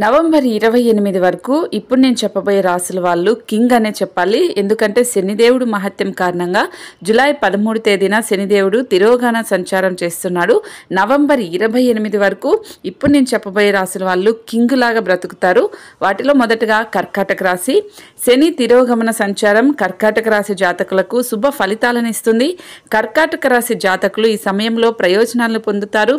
November 28 వరకు ఇప్పుడు నేను చెప్పబోయే రాసుల వాళ్ళు కింగ్ అనే చెప్పాలి. ఎందుకంటే శనిదేవుడు మహత్యం కారణంగా జూలై 13 తేదీన శనిదేవుడు తిరోగమన సంచారం చేస్తున్నాడు. నవంబర్ 28 వరకు ఇప్పుడు నేను చెప్పబోయే రాసుల వాళ్ళు కింగ్ లాగా బ్రతుకుతారు. వాటిలో మొదటగా కర్కాటక రాశి. శని తిరోగమన సంచారం కర్కాటక రాశి జాతకులకు శుభ ఫలితాలను ఇస్తుంది. కర్కాటక రాశి జాతకులు ఈ సమయంలో ప్రయోజనాలను పొందుతారు.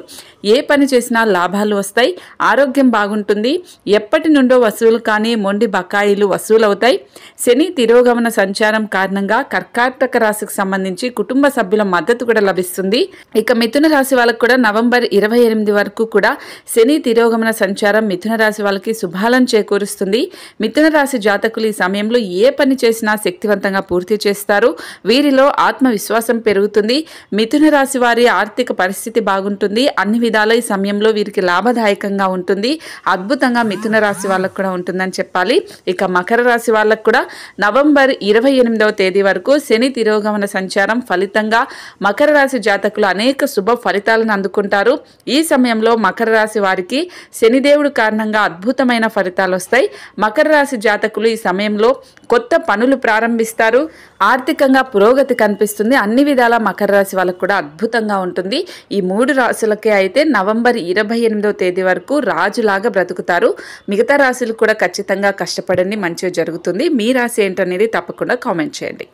ఏ పని చేసినా లాభాలు వస్తాయి. ఆరోగ్యం బాగుంటుంది. ఎప్పటి నుండో వసూలు కానీ మొండి బకాయిలు వసూలవుతాయి. శని తిరోగమన సంచారం కారణంగా కర్కాటక రాశికి సంబంధించి కుటుంబ సభ్యుల మద్దతు కూడా లభిస్తుంది. ఇక మిథున రాశి వాళ్ళకు కూడా నవంబర్ 28 వరకు కూడా శని తిరోగమన సంచారం మిథున రాశి వాళ్ళకి శుభాలను చేకూరుస్తుంది. మిథున రాశి జాతకులు ఈ సమయంలో ఏ పని చేసినా శక్తివంతంగా పూర్తి చేస్తారు. వీరిలో ఆత్మవిశ్వాసం పెరుగుతుంది. మిథున రాశి వారి ఆర్థిక పరిస్థితి బాగుంటుంది. అన్ని విధాల ఈ సమయంలో వీరికి లాభదాయకంగా ఉంటుంది. అద్భుతంగా మిథున రాశి వాళ్ళకు కూడా ఉంటుందని చెప్పాలి. ఇక మకర రాశి వాళ్ళకు కూడా నవంబర్ 28వ తేదీ వరకు శని తిరోగమన సంచారం ఫలితంగా మకర రాశి జాతకులు అనేక శుభ ఫలితాలను అందుకుంటారు. ఈ సమయంలో మకర రాశి వారికి శనిదేవుడు కారణంగా అద్భుతమైన ఫలితాలు వస్తాయి. మకర రాశి జాతకులు ఈ సమయంలో కొత్త పనులు ప్రారంభిస్తారు. ఆర్థికంగా పురోగతి కనిపిస్తుంది. అన్ని విధాల మకర రాశి వాళ్ళకు కూడా అద్భుతంగా ఉంటుంది. ఈ 3 రాశులకే అయితే నవంబర్ 28వ తేదీ వరకు రాజులాగా బ్రతుకుతారు. మిగతా రాశులు కూడా ఖచ్చితంగా కష్టపడండి, మంచిగా జరుగుతుంది. మీ రాశి ఏంటనేది తప్పకుండా కామెంట్ చేయండి.